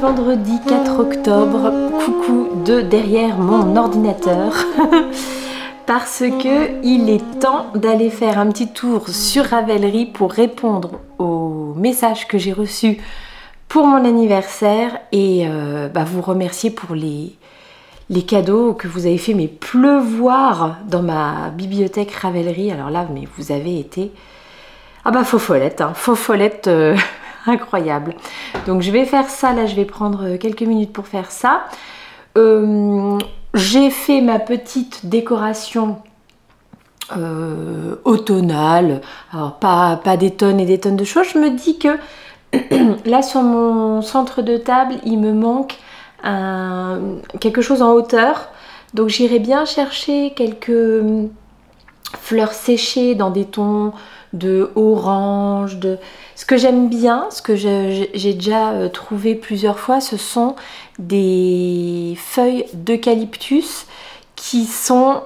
Vendredi 4 octobre, coucou de derrière mon ordinateur parce que il est temps d'aller faire un petit tour sur Ravelry pour répondre aux messages que j'ai reçus pour mon anniversaire et vous remercier pour les cadeaux que vous avez fait mais pleuvoir dans ma bibliothèque Ravelry. Alors là, mais vous avez été faux follette, hein, faux follette incroyable. Donc je vais faire ça, là je vais prendre quelques minutes pour faire ça. J'ai fait ma petite décoration automnale, alors pas des tonnes et des tonnes de choses. Je me dis que là sur mon centre de table il me manque quelque chose en hauteur, donc j'irai bien chercher quelques fleurs séchées dans des tons de orange, ce que j'aime bien, ce que j'ai déjà trouvé plusieurs fois, ce sont des feuilles d'eucalyptus qui sont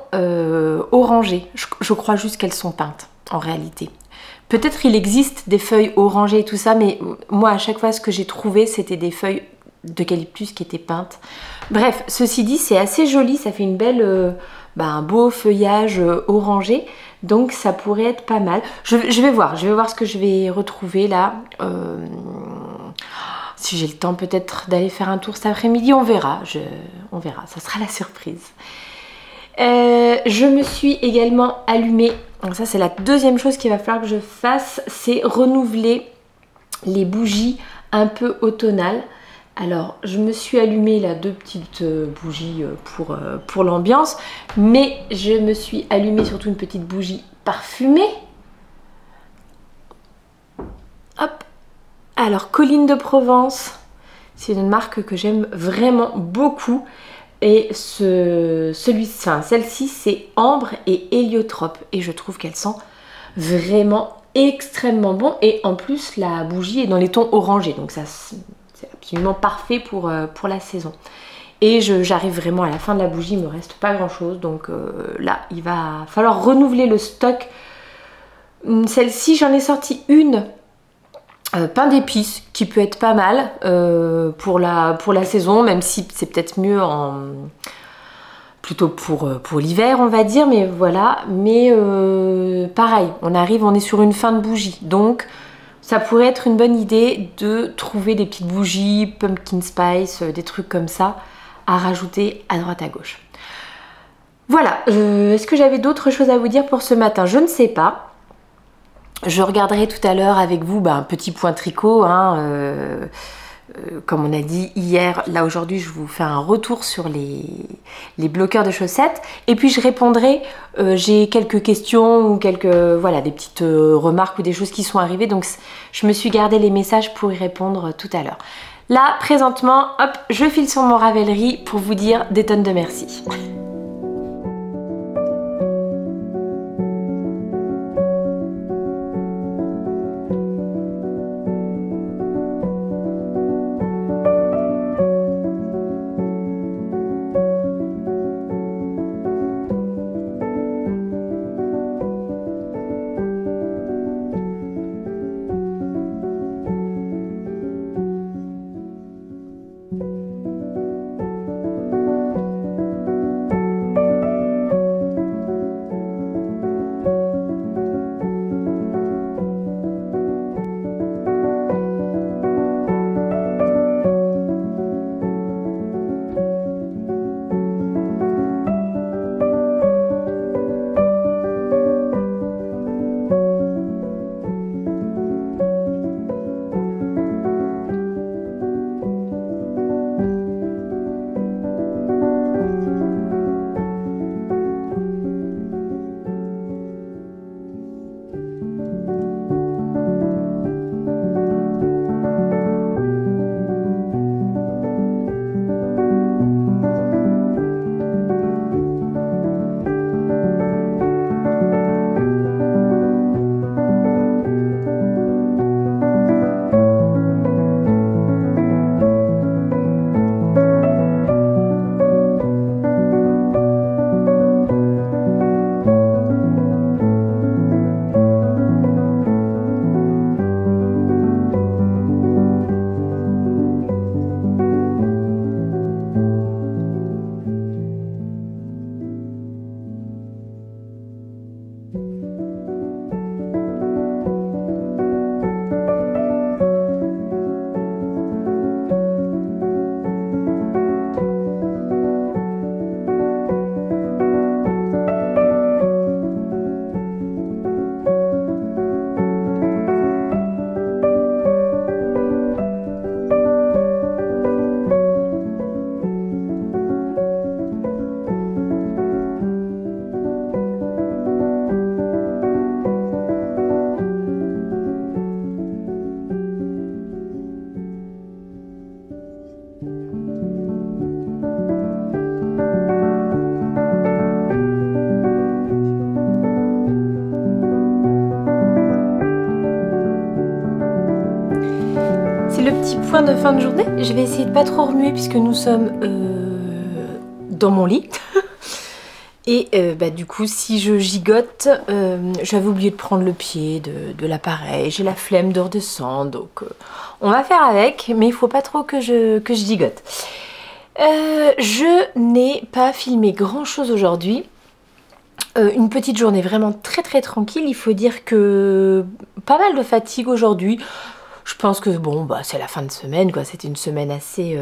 orangées. Je crois juste qu'elles sont peintes en réalité. Peut-être il existe des feuilles orangées et tout ça, mais moi à chaque fois ce que j'ai trouvé c'était des feuilles d'eucalyptus qui étaient peintes. Bref, ceci dit c'est assez joli, ça fait une belle, un beau feuillage orangé. Donc ça pourrait être pas mal. Je vais voir ce que je vais retrouver là. Si j'ai le temps peut-être d'aller faire un tour cet après-midi, on verra. On verra, ça sera la surprise. Je me suis également allumée. Donc ça c'est la deuxième chose qu'il va falloir que je fasse, c'est renouveler les bougies un peu automnales. Alors, je me suis allumé là 2 petites bougies pour l'ambiance, mais je me suis allumé surtout une petite bougie parfumée. Hop. Alors, Colline de Provence, c'est une marque que j'aime vraiment beaucoup. Et celle-ci, c'est ambre et héliotrope. Et je trouve qu'elle sent vraiment extrêmement bon. Et en plus, la bougie est dans les tons orangés, donc ça... c'est absolument parfait pour la saison. Et j'arrive vraiment à la fin de la bougie, il me reste pas grand chose. Donc là, il va falloir renouveler le stock. Celle-ci, j'en ai sorti une pain d'épices qui peut être pas mal pour la saison, même si c'est peut-être mieux plutôt pour l'hiver, on va dire, mais voilà. Mais pareil, on est sur une fin de bougie, donc ça pourrait être une bonne idée de trouver des petites bougies, pumpkin spice, des trucs comme ça à rajouter à droite à gauche. Voilà, est-ce que j'avais d'autres choses à vous dire pour ce matin? Je ne sais pas. Je regarderai tout à l'heure avec vous un petit point tricot, hein, comme on a dit hier. Là aujourd'hui je vous fais un retour sur les bloqueurs de chaussettes et puis je répondrai, j'ai quelques questions ou voilà, des petites remarques ou des choses qui sont arrivées, donc je me suis gardé les messages pour y répondre tout à l'heure. Là présentement, hop, je file sur mon Ravelry pour vous dire des tonnes de merci. Point de fin de journée, je vais essayer de pas trop remuer puisque nous sommes dans mon lit et du coup si je gigote, j'avais oublié de prendre le pied de l'appareil, j'ai la flemme de redescendre, donc on va faire avec, mais il faut pas trop que je gigote. Je n'ai pas filmé grand chose aujourd'hui. Une petite journée vraiment très tranquille. Il faut dire que pas mal de fatigue aujourd'hui. Je pense que bon c'est la fin de semaine quoi, c'était une semaine assez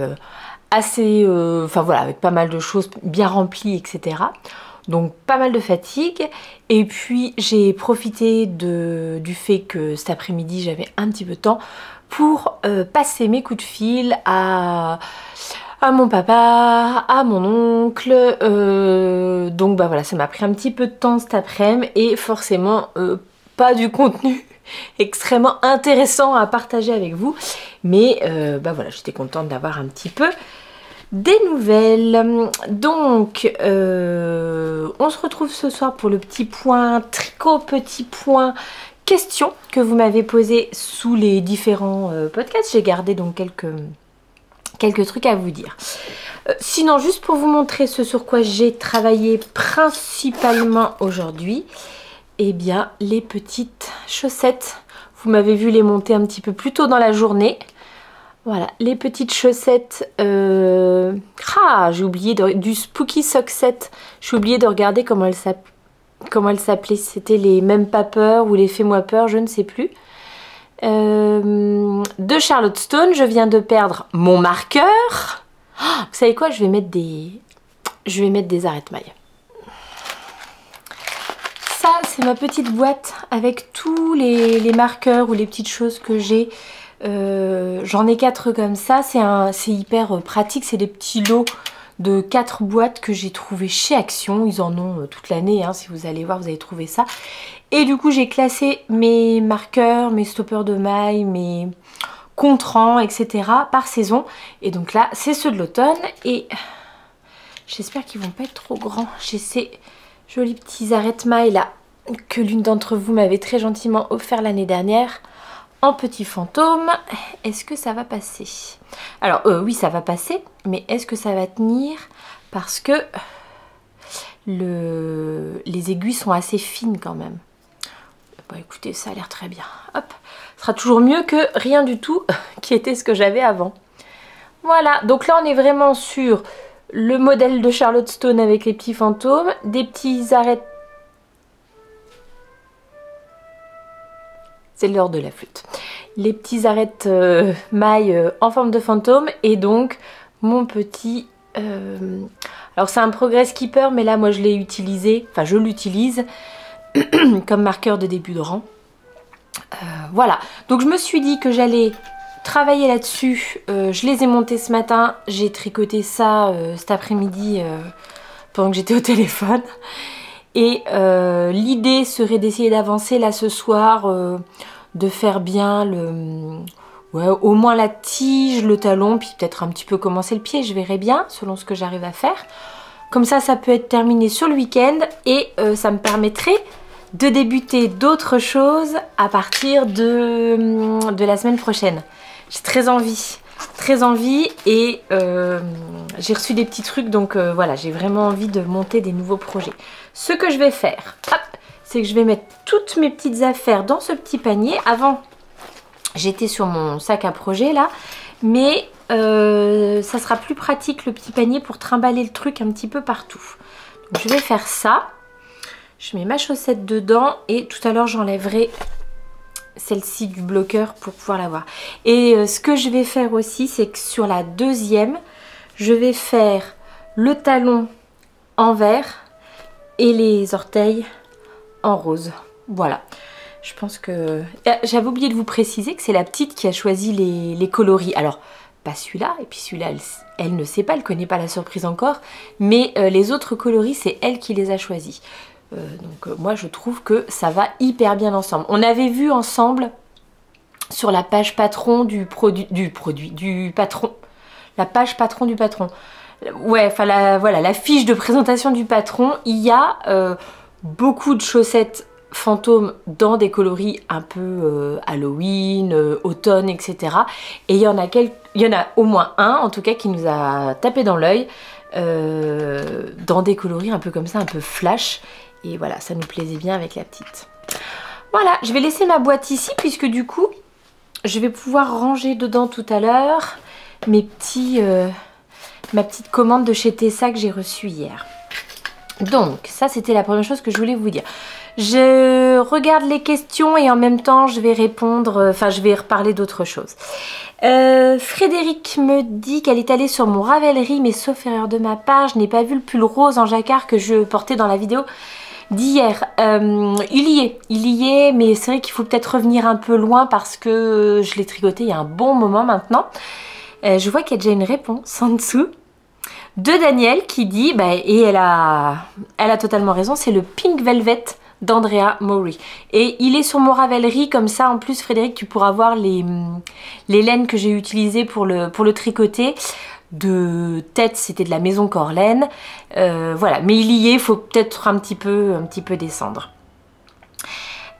enfin voilà, avec pas mal de choses bien remplies, etc. Donc pas mal de fatigue. Et puis j'ai profité du fait que cet après-midi j'avais un petit peu de temps pour passer mes coups de fil à mon papa, à mon oncle, donc voilà, ça m'a pris un petit peu de temps cet après-midi et forcément pas du contenu extrêmement intéressant à partager avec vous, mais voilà, j'étais contente d'avoir un petit peu des nouvelles. Donc on se retrouve ce soir pour le petit point tricot, petit point questions que vous m'avez posé sous les différents podcasts. J'ai gardé donc quelques trucs à vous dire. Sinon, juste pour vous montrer ce sur quoi j'ai travaillé principalement aujourd'hui, eh bien, les petites chaussettes. Vous m'avez vu les monter un petit peu plus tôt dans la journée. Voilà, les petites chaussettes. J'ai oublié du Spooky Sock Set. J'ai oublié de regarder comment elles s'appelaient. C'était les Même pas peur ou les Fais-moi peur, je ne sais plus. De Charlotte Stone, je viens de perdre mon marqueur. Vous savez quoi, je vais mettre des arrête-mailles. Ça, c'est ma petite boîte avec tous les marqueurs ou les petites choses que j'ai. J'en ai 4 comme ça. C'est hyper pratique. C'est des petits lots de 4 boîtes que j'ai trouvé chez Action. Ils en ont toute l'année. Hein, si vous allez voir, vous allez trouver ça. Et du coup, j'ai classé mes marqueurs, mes stoppers de mailles, mes contrans, etc. par saison. Et donc là, c'est ceux de l'automne. Et j'espère qu'ils vont pas être trop grands. J'ai ces jolis petits arrête-mailles là que l'une d'entre vous m'avait très gentiment offert l'année dernière en petit fantôme. Est-ce que ça va passer? Alors oui, ça va passer, mais est-ce que ça va tenir? Parce que les aiguilles sont assez fines quand même. Bon, écoutez, ça a l'air très bien. Hop, ce sera toujours mieux que rien du tout qui était ce que j'avais avant. Voilà, donc là on est vraiment sur le modèle de Charlotte Stone avec les petits fantômes, des petits arrêts. C'est l'heure de la flûte. Les petits arrêtes mailles en forme de fantôme et donc mon petit... Alors c'est un Progress Keeper, mais là moi je l'ai utilisé, enfin je l'utilise comme marqueur de début de rang. Voilà, donc je me suis dit que j'allais travailler là-dessus. Je les ai montés ce matin, j'ai tricoté ça cet après-midi pendant que j'étais au téléphone. Et l'idée serait d'essayer d'avancer là ce soir, de faire bien au moins la tige, le talon, puis peut-être un petit peu commencer le pied, je verrai bien selon ce que j'arrive à faire. Comme ça peut être terminé sur le week-end et ça me permettrait de débuter d'autres choses à partir de la semaine prochaine. J'ai très envie et j'ai reçu des petits trucs, donc voilà, j'ai vraiment envie de monter des nouveaux projets. Ce que je vais faire, c'est que je vais mettre toutes mes petites affaires dans ce petit panier. Avant, j'étais sur mon sac à projet là, mais ça sera plus pratique le petit panier pour trimballer le truc un petit peu partout. Donc, je vais faire ça. Je mets ma chaussette dedans et tout à l'heure j'enlèverai celle-ci du bloqueur pour pouvoir la voir. Et ce que je vais faire aussi, c'est que sur la deuxième, je vais faire le talon en vert et les orteils en rose. Voilà. Je pense que... J'avais oublié de vous préciser que c'est la petite qui a choisi les coloris. Alors, pas celui-là, et puis celui-là, elle ne sait pas, elle ne connaît pas la surprise encore. Mais les autres coloris, c'est elle qui les a choisis. Donc moi je trouve que ça va hyper bien ensemble. On avait vu ensemble sur la page patron du patron. La page patron du patron. Ouais, enfin voilà, la fiche de présentation du patron. Il y a beaucoup de chaussettes fantômes dans des coloris un peu Halloween, automne, etc. Et il y en a au moins un en tout cas qui nous a tapé dans l'œil dans des coloris un peu comme ça, un peu flash. Et voilà, ça nous plaisait bien avec la petite. Voilà, je vais laisser ma boîte ici puisque du coup, je vais pouvoir ranger dedans tout à l'heure ma petite commande de chez Tessa que j'ai reçue hier. Donc, ça c'était la première chose que je voulais vous dire. Je regarde les questions et en même temps, je vais répondre, enfin je vais reparler d'autres choses. Frédéric me dit qu'elle est allée sur mon Ravelry, mais sauf erreur de ma part, je n'ai pas vu le pull rose en jacquard que je portais dans la vidéo d'hier. Il y est, mais c'est vrai qu'il faut peut-être revenir un peu loin parce que je l'ai tricoté il y a un bon moment maintenant. Je vois qu'il y a déjà une réponse en dessous de Daniel qui dit, et elle a totalement raison, c'est le Pink Velvet d'Andrea Mowry. Et il est sur mon Ravelry, comme ça en plus Frédéric tu pourras voir les laines que j'ai utilisées pour le tricoter. De tête c'était de la maison Corlaine, voilà, mais il y est, il faut peut-être un petit peu descendre.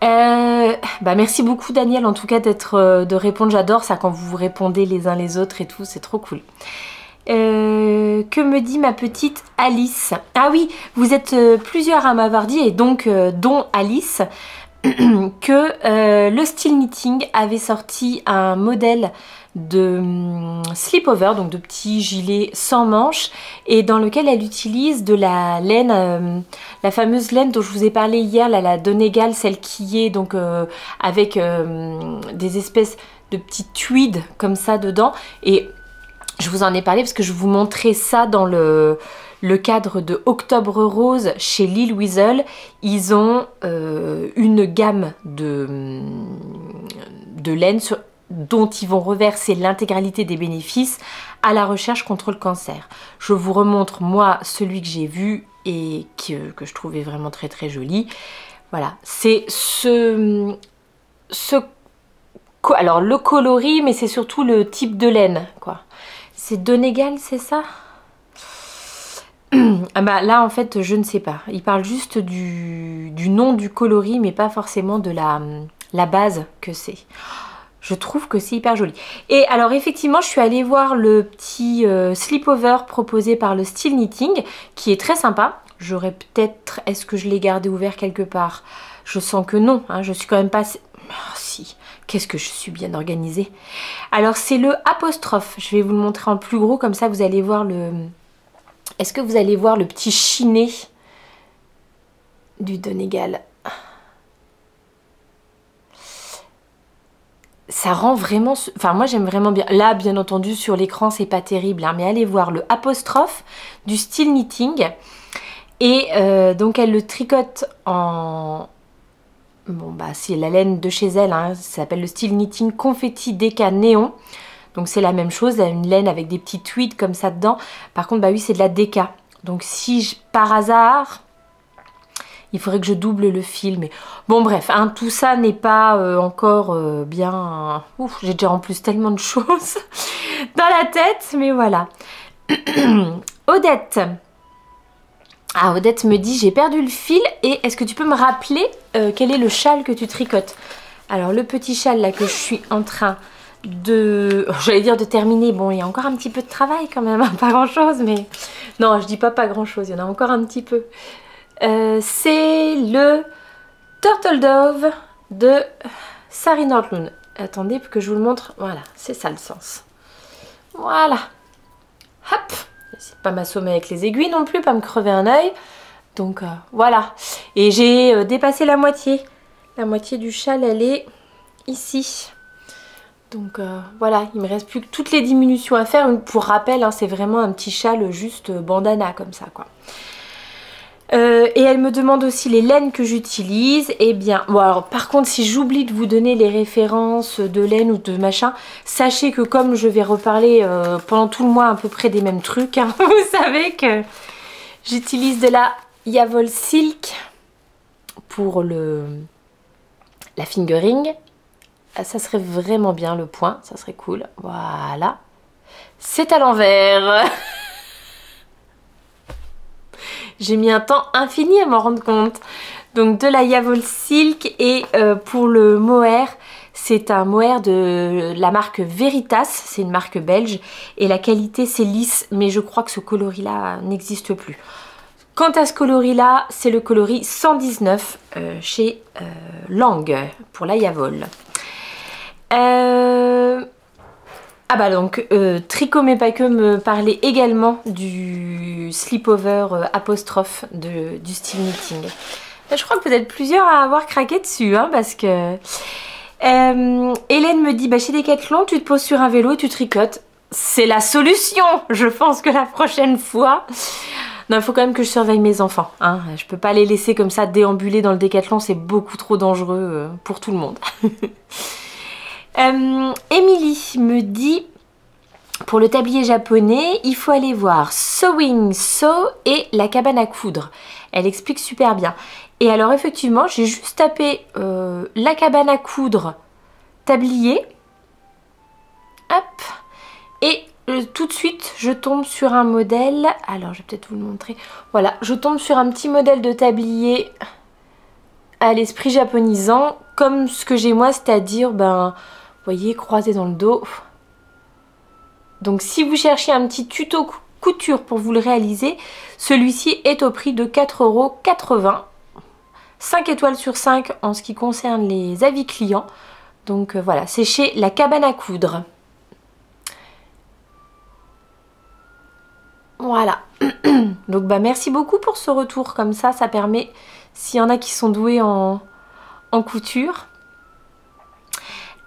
Merci beaucoup Daniel en tout cas de répondre, j'adore ça quand vous vous répondez les uns les autres et tout, c'est trop cool. Que me dit ma petite Alice? Ah oui, vous êtes plusieurs à m'avoir dit, et donc dont Alice, que le Style Knitting avait sorti un modèle de slip-over, donc de petits gilets sans manches, et dans lequel elle utilise de la laine, la fameuse laine dont je vous ai parlé hier, la Donegal, celle qui est donc avec des espèces de petits tweeds comme ça dedans. Et je vous en ai parlé parce que je vous montrais ça dans le cadre de Octobre Rose chez Lil Weasel. Ils ont une gamme de laine dont ils vont reverser l'intégralité des bénéfices à la recherche contre le cancer. Je vous remontre moi celui que j'ai vu et que je trouvais vraiment très très joli. Voilà, c'est alors le coloris, mais c'est surtout le type de laine, quoi. C'est Donegal, c'est ça? Ah bah là en fait je ne sais pas. Il parle juste du nom du coloris, mais pas forcément de la base que c'est. Je trouve que c'est hyper joli. Et alors effectivement je suis allée voir le petit slip-over proposé par le Style Knitting, qui est très sympa. J'aurais peut-être... Est-ce que je l'ai gardé ouvert quelque part? Je sens que non, hein, je suis quand même pas... Oh, si, qu'est-ce que je suis bien organisée. Alors c'est le apostrophe. Je vais vous le montrer en plus gros, comme ça vous allez voir le... Est-ce que vous allez voir le petit chiné du Donegal? Ça rend vraiment... Enfin, moi, j'aime vraiment bien. Là, bien entendu, sur l'écran, c'est pas terrible. Hein, mais allez voir le apostrophe du Style Knitting. Et donc, elle le tricote en... Bon, bah, c'est la laine de chez elle. Hein, ça s'appelle le Style Knitting Confetti Deca Néon. Donc, c'est la même chose. Elle a une laine avec des petits tweeds comme ça dedans. Par contre, bah oui, c'est de la Deca. Donc, si par hasard... Il faudrait que je double le fil, mais bon bref, hein, tout ça n'est pas encore bien... Ouf, j'ai déjà en plus tellement de choses dans la tête, mais voilà. Odette. Ah, Odette me dit, j'ai perdu le fil, et est-ce que tu peux me rappeler quel est le châle que tu tricotes? Alors, le petit châle là que je suis en train de... J'allais dire de terminer, bon, il y a encore un petit peu de travail quand même, hein, pas grand-chose, mais... Non, je dis pas grand chose, il y en a encore un petit peu. C'est le Turtle Dove de Sari Nordlund. Attendez que je vous le montre. Voilà, c'est ça le sens. Voilà. Hop. C'est pas m'assommer avec les aiguilles non plus, pas me crever un œil. Donc voilà. Et j'ai dépassé la moitié. La moitié du châle, elle est ici. Donc voilà, il me reste plus que toutes les diminutions à faire. Pour rappel, hein, c'est vraiment un petit châle juste bandana comme ça, quoi. Et elle me demande aussi les laines que j'utilise. Et bien, bon alors par contre si j'oublie de vous donner les références de laine ou de machin, sachez que comme je vais reparler pendant tout le mois à peu près des mêmes trucs, hein, vous savez que j'utilise de la Yavol Silk pour la fingering. Ça serait vraiment bien le point, ça serait cool. Voilà. C'est à l'envers. J'ai mis un temps infini à m'en rendre compte. Donc de la Yavol Silk, et pour le mohair, c'est un mohair de la marque Veritas, c'est une marque belge, et la qualité c'est lisse, mais je crois que ce coloris là n'existe plus. Quant à ce coloris là, c'est le coloris 119 chez Lang pour la Yavol. Ah bah donc Tricot mais pas que me parlait également du slip-over apostrophe du Style Knitting. Je crois que vous êtes plusieurs à avoir craqué dessus, hein, parce que Hélène me dit bah chez Decathlon tu te poses sur un vélo et tu tricotes. C'est la solution. Je pense que la prochaine fois... Non, il faut quand même que je surveille mes enfants, hein. Je peux pas les laisser comme ça déambuler dans le Decathlon, c'est beaucoup trop dangereux pour tout le monde. Émilie me dit, pour le tablier japonais, il faut aller voir Sewing Sew et la cabane à coudre. Elle explique super bien. Et alors effectivement, j'ai juste tapé la cabane à coudre tablier. Hop. Et tout de suite, je tombe sur un modèle. Alors, je vais peut-être vous le montrer. Voilà, je tombe sur un petit modèle de tablier à l'esprit japonisant, comme ce que j'ai moi, c'est-à-dire, ben... Vous voyez, croisé dans le dos. Donc si vous cherchez un petit tuto couture pour vous le réaliser, celui-ci est au prix de 4,80 €. 5 étoiles sur 5 en ce qui concerne les avis clients. Donc voilà, c'est chez La Cabane à Coudre. Voilà. Donc bah merci beaucoup pour ce retour, comme ça permet, s'il y en a qui sont doués en couture.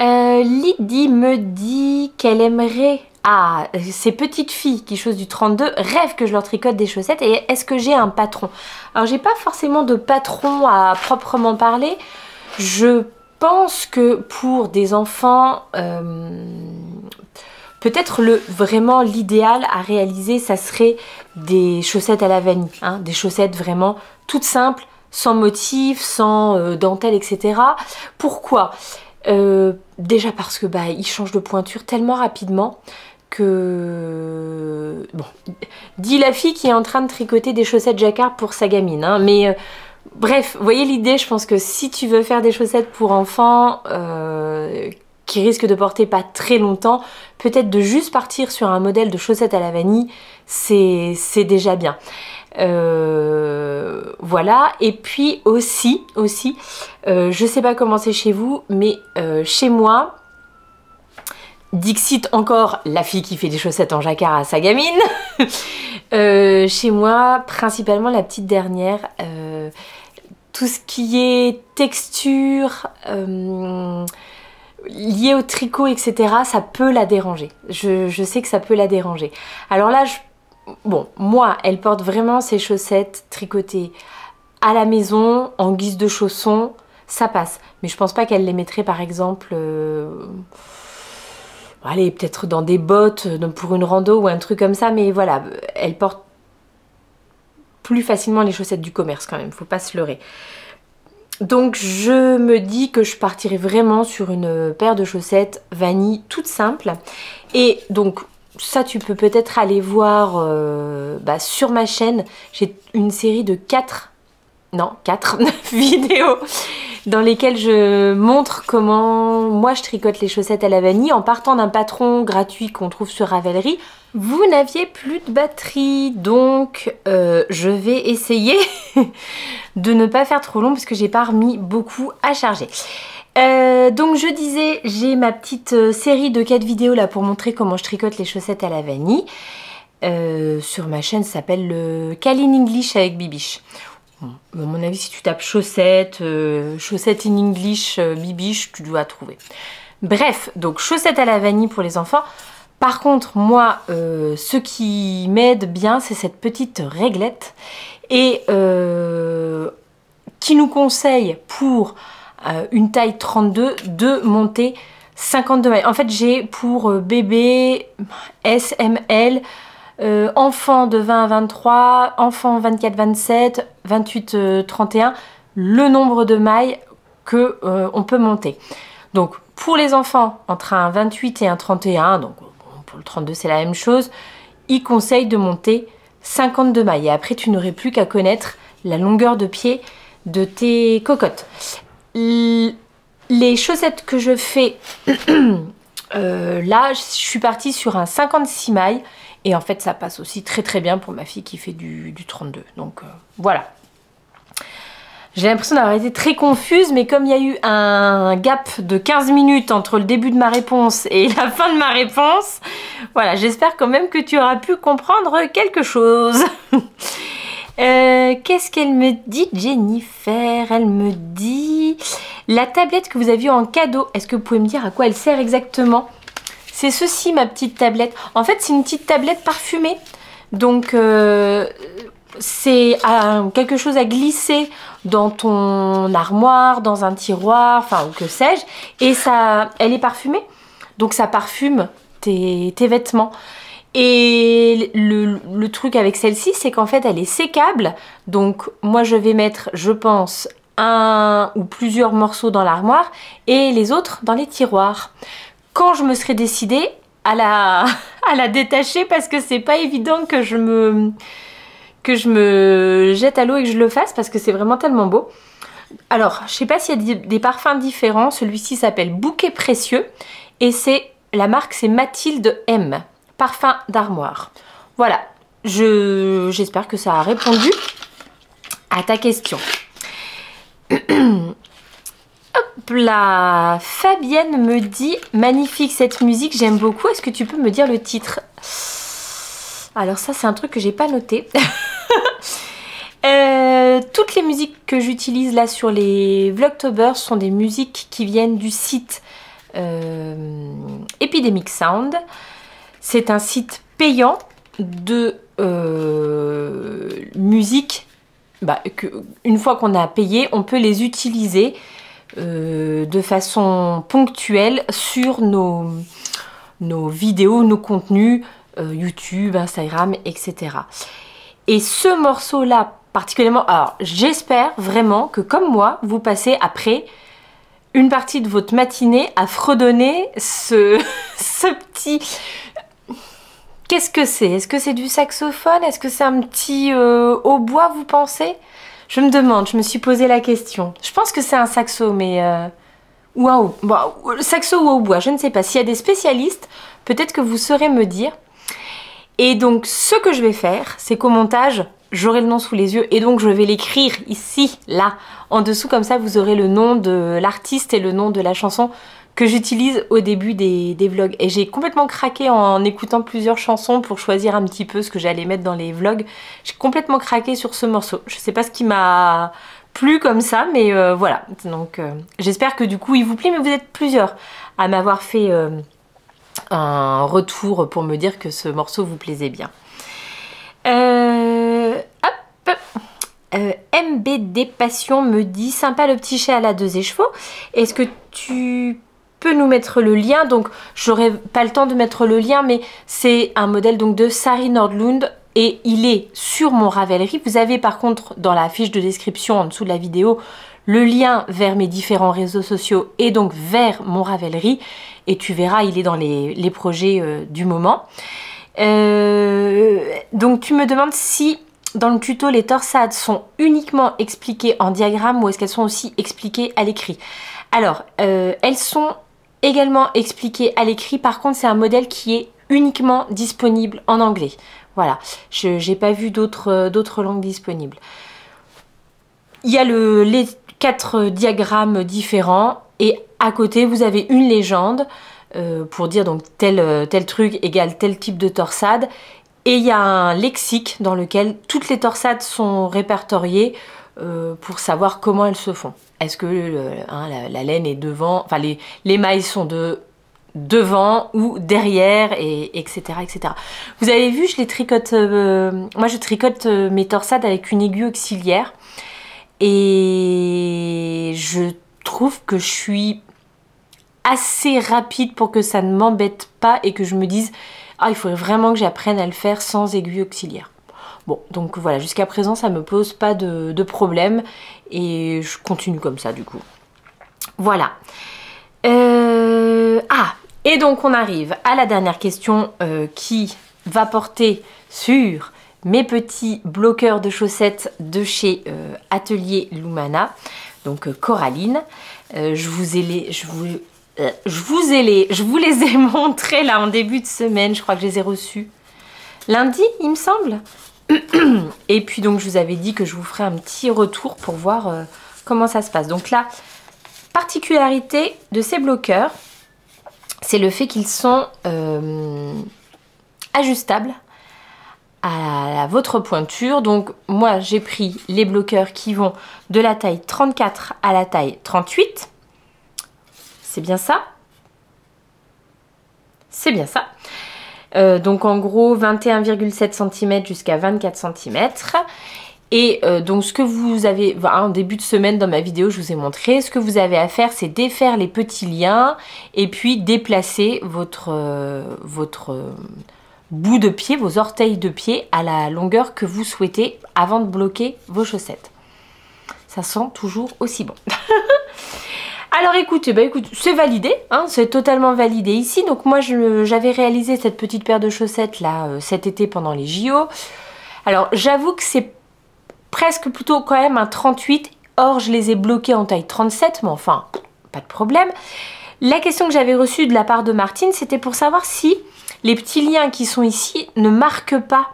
Lydie me dit qu'elle aimerait... Ah, ces petites filles qui chaussent du 32 rêvent que je leur tricote des chaussettes. Et est-ce que j'ai un patron? Alors j'ai pas forcément de patron à proprement parler. Je pense que pour des enfants, peut-être vraiment l'idéal à réaliser, ça serait des chaussettes à la vanille, hein, des chaussettes vraiment toutes simples, sans motif, sans dentelle, etc. Pourquoi? Déjà parce que ils changent de pointure tellement rapidement que... Bon, dit la fille qui est en train de tricoter des chaussettes jacquard pour sa gamine, hein, mais... Bref, vous voyez l'idée, je pense que si tu veux faire des chaussettes pour enfants qui risquent de porter pas très longtemps, peut-être de juste partir sur un modèle de chaussettes à la vanille, c'est déjà bien. Voilà, et puis aussi, je sais pas comment c'est chez vous, mais chez moi, Dixit encore la fille qui fait des chaussettes en jacquard à sa gamine. Chez moi, principalement la petite dernière, tout ce qui est texture lié au tricot, etc., ça peut la déranger. Je sais que ça peut la déranger. Alors là, bon, moi, elle porte vraiment ses chaussettes tricotées à la maison, en guise de chaussons, ça passe. Mais je pense pas qu'elle les mettrait, par exemple... allez, peut-être dans des bottes pour une rando ou un truc comme ça, mais voilà, elle porte plus facilement les chaussettes du commerce quand même, faut pas se leurrer. Donc je me dis que je partirai vraiment sur une paire de chaussettes vanille toute simple. Et donc ça tu peux peut-être aller voir sur ma chaîne, j'ai une série de 4 vidéos dans lesquelles je montre comment moi je tricote les chaussettes à la vanille en partant d'un patron gratuit qu'on trouve sur Ravelry. Vous n'aviez plus de batterie, donc je vais essayer de ne pas faire trop long parce que j'ai pas remis beaucoup à charger. Donc je disais, j'ai ma petite série de 4 vidéos là pour montrer comment je tricote les chaussettes à la vanille. Sur ma chaîne, ça s'appelle le Kaline English avec Bibiche. Bon, à mon avis, si tu tapes chaussettes, chaussettes in English, Bibiche, tu dois trouver. Bref, donc chaussettes à la vanille pour les enfants. Par contre, moi, ce qui m'aide bien, c'est cette petite réglette. Et qui nous conseille pour une taille 32 de monter 52 mailles. En fait, j'ai pour bébé, SML, enfant de 20 à 23, enfant 24-27, 28-31, le nombre de mailles que on peut monter. Donc pour les enfants entre un 28 et un 31, donc pour le 32 c'est la même chose, ils conseillent de monter 52 mailles. Et après tu n'aurais plus qu'à connaître la longueur de pied de tes cocottes. Les chaussettes que je fais, là je suis partie sur un 56 mailles. Et en fait, ça passe aussi très très bien pour ma fille qui fait du 32. Donc voilà. J'ai l'impression d'avoir été très confuse, mais comme il y a eu un gap de 15 minutes entre le début de ma réponse et la fin de ma réponse, voilà, j'espère quand même que tu auras pu comprendre quelque chose. Qu'est-ce qu'elle me dit, Jennifer? Elle me dit... La tablette que vous avez eue en cadeau, est-ce que vous pouvez me dire à quoi elle sert exactement? C'est ceci, ma petite tablette. En fait, c'est une petite tablette parfumée. Donc, c'est quelque chose à glisser dans ton armoire, dans un tiroir, enfin, ou que sais-je. Et ça, elle est parfumée. Donc, ça parfume tes vêtements. Et le truc avec celle-ci, c'est qu'en fait, elle est sécable. Donc, moi, je vais mettre, je pense, un ou plusieurs morceaux dans l'armoire et les autres dans les tiroirs. Quand je me serai décidée à la détacher, parce que c'est pas évident que je me jette à l'eau et que je le fasse, parce que c'est vraiment tellement beau. Alors, je sais pas s'il y a des parfums différents. Celui-ci s'appelle Bouquet Précieux et la marque c'est Mathilde M. parfum d'armoire. Voilà, j'espère que ça a répondu à ta question. Hop là, Fabienne me dit magnifique cette musique, j'aime beaucoup. Est-ce que tu peux me dire le titre? Alors ça c'est un truc que j'ai pas noté. Toutes les musiques que j'utilise là sur les Vlogtober sont des musiques qui viennent du site Epidemic Sound. C'est un site payant de musique. Une fois qu'on a payé, on peut les utiliser de façon ponctuelle sur nos vidéos, nos contenus YouTube, Instagram, etc. Et ce morceau-là particulièrement, alors j'espère vraiment que comme moi, vous passez après une partie de votre matinée à fredonner ce petit... Qu'est-ce que c'est? Est-ce que c'est du saxophone? Est-ce que c'est un petit hautbois, vous pensez? Je me demande, je me suis posé la question. Je pense que c'est un saxo, mais... ou un saxo ou hautbois, je ne sais pas. S'il y a des spécialistes, peut-être que vous saurez me dire. Et donc, ce que je vais faire, c'est qu'au montage, j'aurai le nom sous les yeux. Et donc, je vais l'écrire ici, là, en dessous. Comme ça, vous aurez le nom de l'artiste et le nom de la chanson que j'utilise au début des vlogs. Et j'ai complètement craqué en écoutant plusieurs chansons pour choisir un petit peu ce que j'allais mettre dans les vlogs. J'ai complètement craqué sur ce morceau. Je sais pas ce qui m'a plu comme ça, mais voilà. Donc j'espère que du coup il vous plaît, mais vous êtes plusieurs à m'avoir fait un retour pour me dire que ce morceau vous plaisait bien. Hop. MBD Passion me dit sympa le petit chat à la 2 écheveaux. Est-ce que tu peux nous mettre le lien? Donc j'aurai pas le temps de mettre le lien, mais c'est un modèle donc de Sari Nordlund et il est sur mon Ravelry. Vous avez par contre dans la fiche de description en dessous de la vidéo le lien vers mes différents réseaux sociaux et donc vers mon Ravelry, et tu verras il est dans les projets du moment. Donc tu me demandes si dans le tuto les torsades sont uniquement expliquées en diagramme ou est-ce qu'elles sont aussi expliquées à l'écrit. Alors elles sont également expliquées à l'écrit, par contre c'est un modèle qui est uniquement disponible en anglais. Voilà, je n'ai pas vu d'autres langues disponibles. Il y a les 4 diagrammes différents et à côté vous avez une légende pour dire donc tel truc égale tel type de torsade, et il y a un lexique dans lequel toutes les torsades sont répertoriées pour savoir comment elles se font. Est-ce que la laine est devant, enfin les mailles sont devant ou derrière, et etc., etc. Vous avez vu, je les tricote, moi je tricote mes torsades avec une aiguille auxiliaire et je trouve que je suis assez rapide pour que ça ne m'embête pas et que je me dise ah il faudrait vraiment que j'apprenne à le faire sans aiguille auxiliaire. Bon, donc voilà, jusqu'à présent, ça me pose pas de problème et je continue comme ça du coup. Voilà. Et donc on arrive à la dernière question qui va porter sur mes petits bloqueurs de chaussettes de chez Atelier Lumana, donc Coraline. Je vous les ai montrés là en début de semaine, je crois que je les ai reçus lundi, il me semble. Et puis donc je vous avais dit que je vous ferai un petit retour pour voir comment ça se passe. Donc la particularité de ces bloqueurs, c'est le fait qu'ils sont ajustables à votre pointure. Donc moi j'ai pris les bloqueurs qui vont de la taille 34 à la taille 38. C'est bien ça? C'est bien ça. Donc en gros 21,7 cm jusqu'à 24 cm. Et donc ce que vous avez, en début de semaine dans ma vidéo je vous ai montré, ce que vous avez à faire c'est défaire les petits liens et puis déplacer votre bout de pied, vos orteils de pied à la longueur que vous souhaitez avant de bloquer vos chaussettes. Ça sent toujours aussi bon. Alors écoutez, c'est validé, hein, c'est totalement validé ici. Donc moi j'avais réalisé cette petite paire de chaussettes là cet été pendant les JO. Alors j'avoue que c'est presque plutôt quand même un 38. Or je les ai bloqués en taille 37, mais enfin pas de problème. La question que j'avais reçue de la part de Martine, c'était pour savoir si les petits liens qui sont ici ne marquent pas,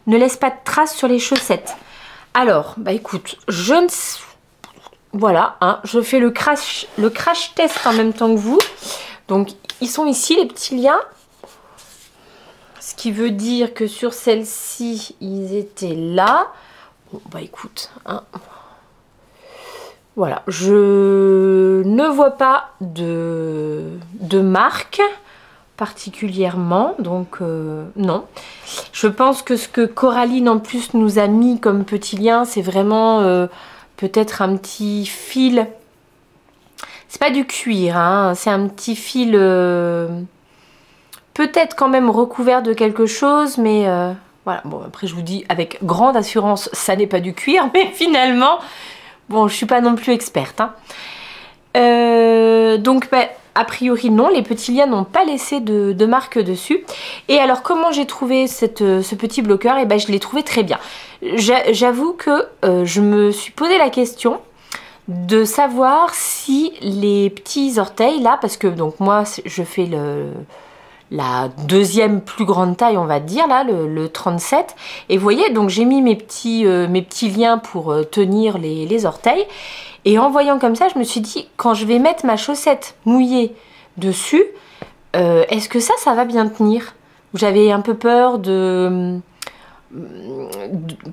ne laissent pas de traces sur les chaussettes. Alors, bah écoute, je ne sais... Voilà, hein, je fais le crash test en même temps que vous. Donc, ils sont ici, les petits liens. Ce qui veut dire que sur celle-ci, ils étaient là. Bon, bah écoute, hein. Voilà, je ne vois pas de marque particulièrement, donc non. Je pense que ce que Coraline en plus nous a mis comme petit lien, c'est vraiment peut-être un petit fil. C'est pas du cuir, hein, c'est un petit fil peut-être quand même recouvert de quelque chose, mais voilà. Bon, après je vous dis avec grande assurance, ça n'est pas du cuir, mais finalement, bon, je suis pas non plus experte. Hein. Donc, bah, a priori non, les petits liens n'ont pas laissé de marque dessus. Et alors comment j'ai trouvé ce petit bloqueur? Et ben je l'ai trouvé très bien. J'avoue que je me suis posé la question de savoir si les petits orteils là, parce que donc moi je fais la deuxième plus grande taille, on va dire, là, le 37. Et vous voyez, donc j'ai mis mes petits liens pour tenir les orteils. Et en voyant comme ça, je me suis dit, quand je vais mettre ma chaussette mouillée dessus, est-ce que ça va bien tenir? J'avais un peu peur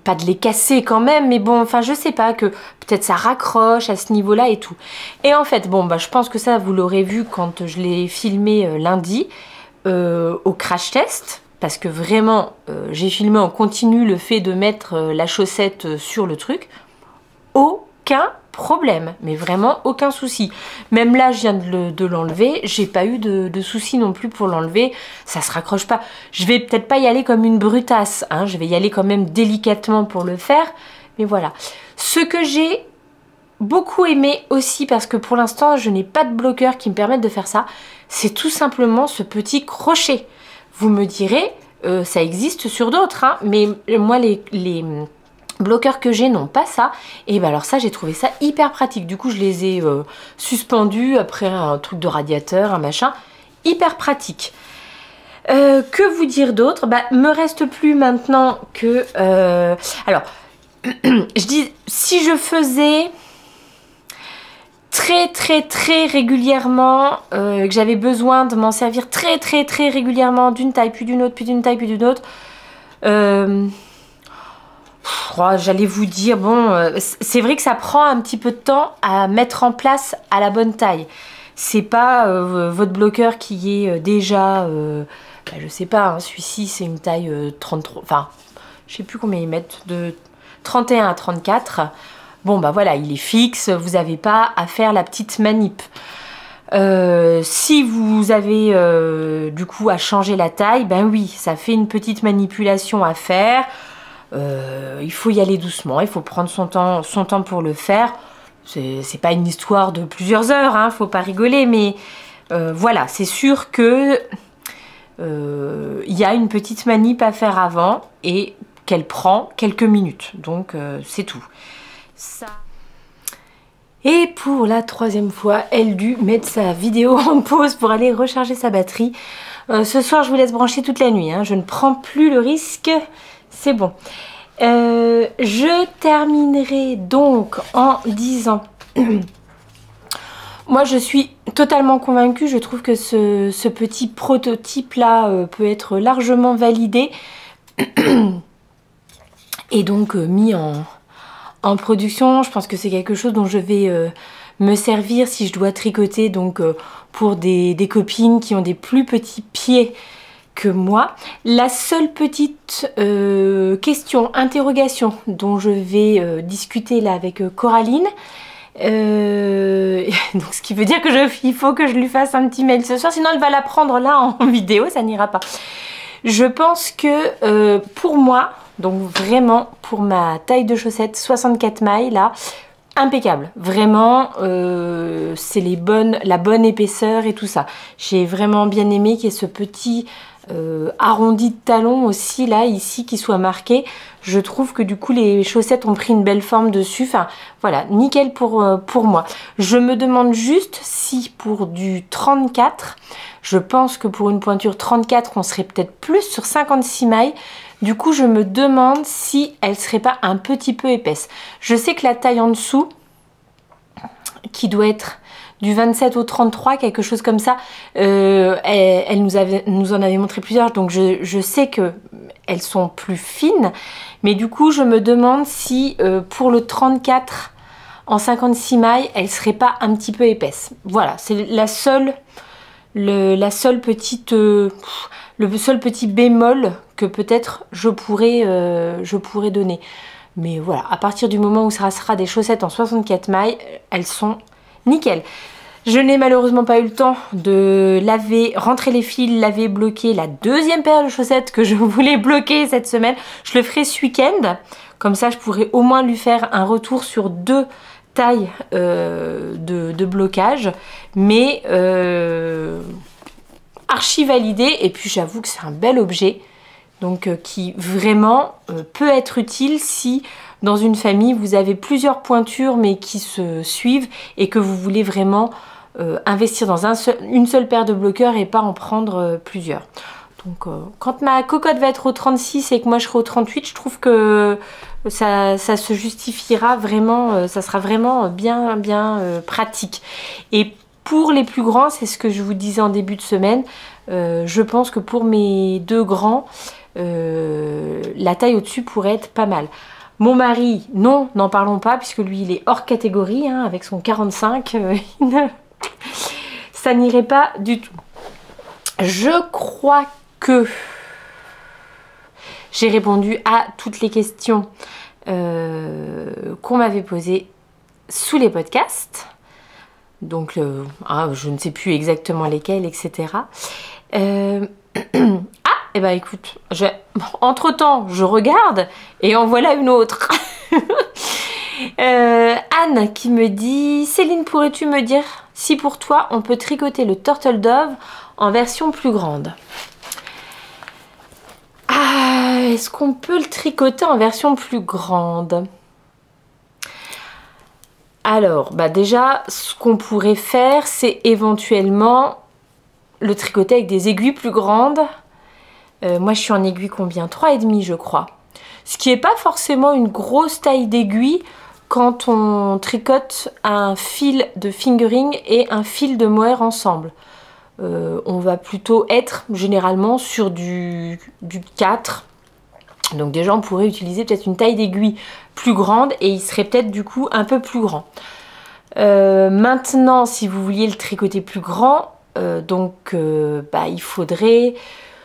pas de les casser quand même, mais bon, enfin je sais pas, que peut-être ça raccroche à ce niveau-là et tout. Et en fait, bon, bah je pense que ça, vous l'aurez vu quand je l'ai filmé lundi, au crash test, parce que vraiment, j'ai filmé en continu le fait de mettre la chaussette sur le truc. Aucun problème, mais vraiment aucun souci. Même là, je viens de l'enlever, j'ai pas eu de souci non plus pour l'enlever, ça se raccroche pas. Je vais peut-être pas y aller comme une brutasse, hein, je vais y aller quand même délicatement pour le faire, mais voilà. Ce que j'ai beaucoup aimé aussi, parce que pour l'instant, je n'ai pas de bloqueur qui me permette de faire ça, c'est tout simplement ce petit crochet. Vous me direz, ça existe sur d'autres, hein, mais moi, les bloqueurs que j'ai n'ont pas ça, et ben alors ça j'ai trouvé ça hyper pratique. Du coup je les ai suspendus après un truc de radiateur, un machin, hyper pratique. Que vous dire d'autre? Bah me reste plus maintenant que alors je dis, si je faisais très régulièrement, que j'avais besoin de m'en servir très régulièrement, d'une taille puis d'une autre, puis d'une taille puis d'une autre, j'allais vous dire, bon, c'est vrai que ça prend un petit peu de temps à mettre en place à la bonne taille. C'est pas votre bloqueur qui est déjà, bah, je sais pas, hein, celui-ci c'est une taille 33, enfin, je sais plus combien ils mettent, de 31 à 34. Bon, bah voilà, il est fixe, vous n'avez pas à faire la petite manip. Si vous avez du coup à changer la taille, ben oui, ça fait une petite manipulation à faire. Il faut y aller doucement, il faut prendre son temps pour le faire. C'est pas une histoire de plusieurs heures, hein, faut pas rigoler, mais voilà, c'est sûr que y a une petite manip à faire avant et qu'elle prend quelques minutes, donc c'est tout. Ça. Et pour la troisième fois, elle dut mettre sa vidéo en pause pour aller recharger sa batterie. Ce soir, je vous laisse brancher toute la nuit, hein, je ne prends plus le risque. C'est bon. Je terminerai donc en disant moi je suis totalement convaincue, je trouve que ce petit prototype là peut être largement validé et donc mis en production. Je pense que c'est quelque chose dont je vais me servir si je dois tricoter, donc pour des copines qui ont des plus petits pieds que moi. La seule petite interrogation dont je vais discuter là avec Coraline, donc ce qui veut dire que il faut que je lui fasse un petit mail ce soir, sinon elle va la prendre là en vidéo, ça n'ira pas. Je pense que pour moi, donc vraiment pour ma taille de chaussette 64 mailles là, impeccable, vraiment c'est la bonne épaisseur et tout ça. J'ai vraiment bien aimé qu'il y ait ce petit arrondi de talon aussi là, ici, qui soit marqué. Je trouve que du coup les chaussettes ont pris une belle forme dessus. Enfin voilà, nickel pour moi. Je me demande juste si pour du 34 Je pense que pour une pointure 34, on serait peut-être plus sur 56 mailles. Du coup, je me demande si elle serait pas un petit peu épaisse. Je sais que la taille en dessous, qui doit être du 27 au 33, quelque chose comme ça, elle nous en avait montré plusieurs, donc je sais que elles sont plus fines, mais du coup je me demande si pour le 34 en 56 mailles, elle serait pas un petit peu épaisse. Voilà, c'est la seule petite, le seul petit bémol que peut-être je pourrais donner. Mais voilà, à partir du moment où ça sera des chaussettes en 64 mailles, elles sont nickel. Je n'ai malheureusement pas eu le temps de laver, rentrer les fils, laver, bloquer la deuxième paire de chaussettes que je voulais bloquer cette semaine. Je le ferai ce week-end. Comme ça, je pourrais au moins lui faire un retour sur 2 tailles de blocage. Mais archi validé. Et puis, j'avoue que c'est un bel objet. Donc, qui vraiment peut être utile si dans une famille vous avez plusieurs pointures mais qui se suivent et que vous voulez vraiment investir dans une seule paire de bloqueurs et pas en prendre plusieurs. Donc quand ma cocotte va être au 36 et que moi je serai au 38, je trouve que ça se justifiera vraiment, ça sera vraiment bien pratique. Et pour les plus grands, c'est ce que je vous disais en début de semaine, je pense que pour mes 2 grands, la taille au-dessus pourrait être pas mal. Mon mari, non, n'en parlons pas, puisque lui, il est hors catégorie, hein, avec son 45, ça n'irait pas du tout. Je crois que j'ai répondu à toutes les questions qu'on m'avait posées sous les podcasts. Donc, je ne sais plus exactement lesquelles, etc. Eh ben écoute, entre-temps, je regarde et en voilà une autre. Anne qui me dit: Céline, pourrais-tu me dire si pour toi on peut tricoter le Turtle Dove en version plus grande? Ah, est-ce qu'on peut le tricoter en version plus grande? Alors, déjà, ce qu'on pourrait faire, c'est éventuellement le tricoter avec des aiguilles plus grandes. Moi, je suis en aiguille combien? 3,5 je crois. Ce qui n'est pas forcément une grosse taille d'aiguille quand on tricote un fil de fingering et un fil de mohair ensemble. On va plutôt être généralement sur du 4. Donc déjà, on pourrait utiliser peut-être une taille d'aiguille plus grande et il serait peut-être du coup un peu plus grand. Maintenant, si vous vouliez le tricoter plus grand, il faudrait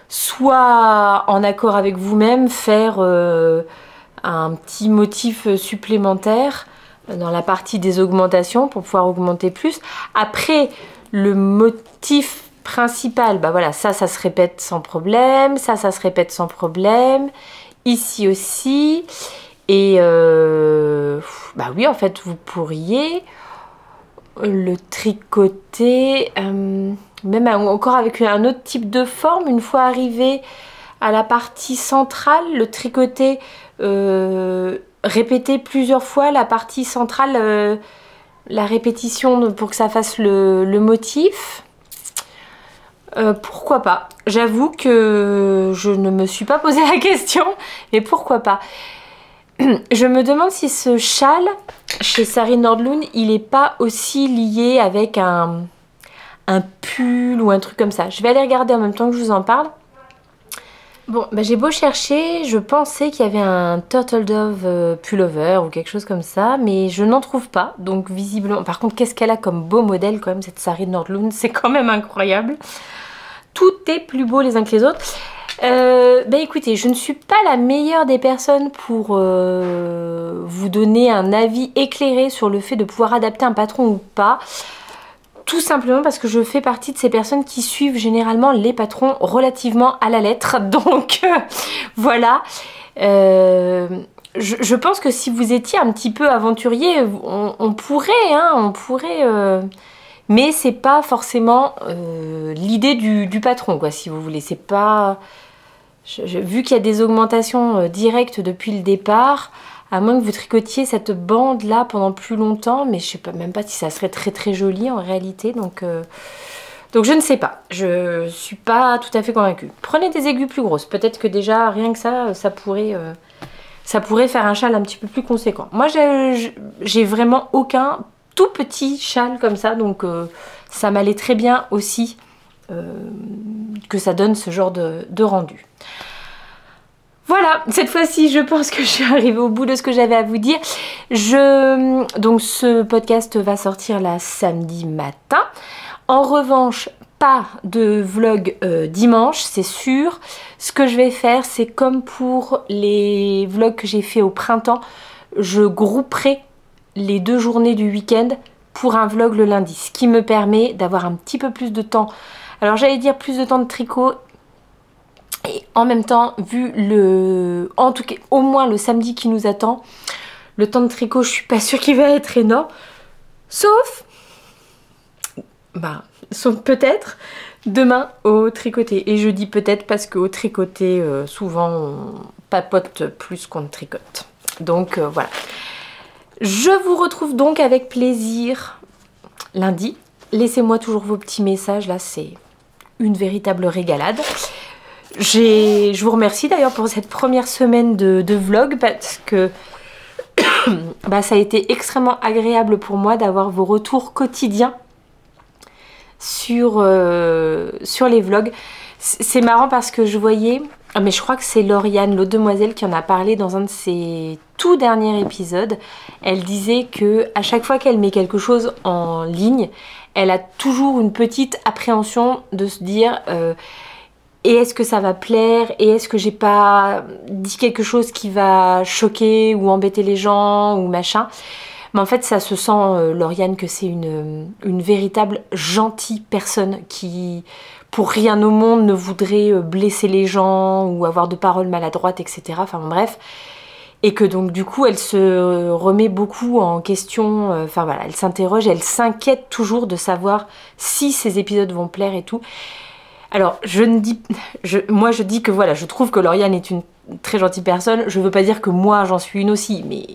soit en accord avec vous-même faire un petit motif supplémentaire dans la partie des augmentations pour pouvoir augmenter plus. Après, le motif principal, ça se répète sans problème, ça se répète sans problème, ici aussi. Et oui, en fait, vous pourriez le tricoter même encore avec un autre type de forme. Une fois arrivé à la partie centrale, le tricoter, répéter plusieurs fois la partie centrale, la répétition pour que ça fasse le motif. Pourquoi pas? J'avoue que je ne me suis pas posé la question, mais pourquoi pas? Je me demande si ce châle chez Sari Nordlund, il n'est pas aussi lié avec un pull ou un truc comme ça. Je vais aller regarder en même temps que je vous en parle. Bon, j'ai beau chercher, je pensais qu'il y avait un Turtle Dove pullover ou quelque chose comme ça, mais je n'en trouve pas. Donc visiblement, par contre, qu'est-ce qu'elle a comme beau modèle quand même, cette Sari Nordlund, c'est quand même incroyable. Tout est plus beau les uns que les autres. Écoutez, je ne suis pas la meilleure des personnes pour vous donner un avis éclairé sur le fait de pouvoir adapter un patron ou pas. Tout simplement parce que je fais partie de ces personnes qui suivent généralement les patrons relativement à la lettre. Donc voilà. Je pense que si vous étiez un petit peu aventurier, on pourrait... mais c'est pas forcément l'idée du patron, quoi, si vous voulez. C'est pas... vu qu'il y a des augmentations directes depuis le départ, à moins que vous tricotiez cette bande là pendant plus longtemps, mais je sais pas, même pas si ça serait très très joli en réalité. Donc Donc je ne sais pas, je suis pas tout à fait convaincue. Prenez des aiguilles plus grosses, peut-être que déjà rien que ça pourrait faire un châle un petit peu plus conséquent. Moi j'ai vraiment aucun tout petit châle comme ça, donc ça m'allait très bien aussi que ça donne ce genre de rendu. Voilà, cette fois-ci, je pense que je suis arrivée au bout de ce que j'avais à vous dire. Donc ce podcast va sortir là samedi matin. En revanche, pas de vlog dimanche, c'est sûr. Ce que je vais faire, c'est comme pour les vlogs que j'ai fait au printemps, je grouperai les 2 journées du week-end pour un vlog le lundi. Ce qui me permet d'avoir un petit peu plus de temps. Alors j'allais dire plus de temps de tricot. Et en même temps, vu en tout cas au moins le samedi qui nous attend, le temps de tricot, je suis pas sûre qu'il va être énorme. Sauf peut-être demain au tricoté. Et je dis peut-être parce qu'au tricoté, souvent on papote plus qu'on ne tricote. Donc voilà. Je vous retrouve donc avec plaisir lundi. Laissez-moi toujours vos petits messages, là c'est une véritable régalade. Je vous remercie d'ailleurs pour cette première semaine de vlog parce que ça a été extrêmement agréable pour moi d'avoir vos retours quotidiens sur les vlogs. C'est marrant parce que je voyais, mais je crois que c'est Lauriane, l'autre demoiselle, qui en a parlé dans un de ses tout derniers épisodes. Elle disait que à chaque fois qu'elle met quelque chose en ligne, elle a toujours une petite appréhension de se dire et est-ce que ça va plaire? Et est-ce que j'ai pas dit quelque chose qui va choquer ou embêter les gens ou machin? Mais en fait, ça se sent, Lauriane, que c'est une véritable gentille personne qui, pour rien au monde, ne voudrait blesser les gens ou avoir de paroles maladroites, etc. Enfin bon, bref. Et que donc, du coup, elle se remet beaucoup en question. Enfin voilà, elle s'interroge, elle s'inquiète toujours de savoir si ces épisodes vont plaire et tout. Alors, moi je dis que voilà, je trouve que Lauriane est une très gentille personne. Je veux pas dire que moi j'en suis une aussi, mais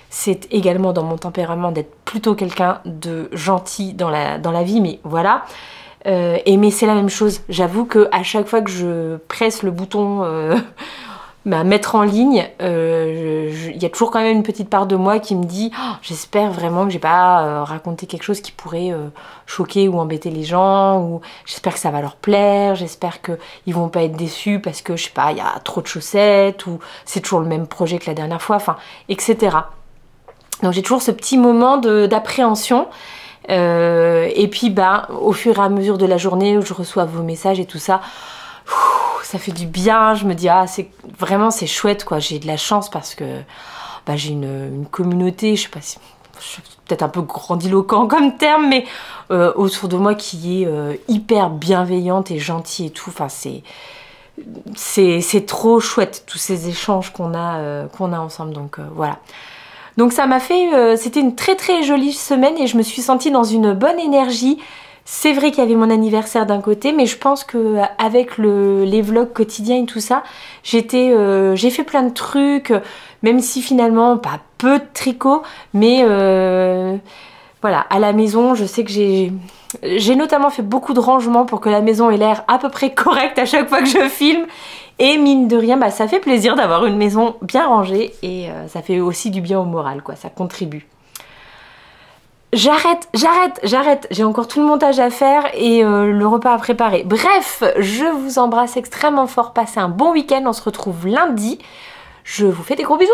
c'est également dans mon tempérament d'être plutôt quelqu'un de gentil dans la vie, mais voilà. Mais c'est la même chose. J'avoue que à chaque fois que je presse le bouton mettre en ligne, il y a toujours quand même une petite part de moi qui me dit oh, j'espère vraiment que j'ai pas raconté quelque chose qui pourrait choquer ou embêter les gens, ou j'espère que ça va leur plaire, j'espère qu'ils vont pas être déçus parce que je sais pas, il y a trop de chaussettes, ou c'est toujours le même projet que la dernière fois, enfin, etc. Donc j'ai toujours ce petit moment d'appréhension. Et puis au fur et à mesure de la journée où je reçois vos messages et tout ça, ça fait du bien. Je me dis c'est chouette quoi, j'ai de la chance parce que j'ai une communauté, je sais pas si je suis peut-être un peu grandiloquent comme terme, mais autour de moi qui est hyper bienveillante et gentille et tout. Enfin c'est trop chouette tous ces échanges qu'on a ensemble, donc voilà. Donc ça m'a fait, c'était une très très jolie semaine et je me suis sentie dans une bonne énergie. C'est vrai qu'il y avait mon anniversaire d'un côté, mais je pense que avec les vlogs quotidiens et tout ça, j'ai fait plein de trucs, même si finalement pas peu de tricot, mais voilà, à la maison, je sais que j'ai notamment fait beaucoup de rangements pour que la maison ait l'air à peu près correcte à chaque fois que je filme. Et mine de rien, ça fait plaisir d'avoir une maison bien rangée et ça fait aussi du bien au moral, quoi, ça contribue. J'arrête, j'ai encore tout le montage à faire et le repas à préparer. Bref, je vous embrasse extrêmement fort, passez un bon week-end, on se retrouve lundi. Je vous fais des gros bisous.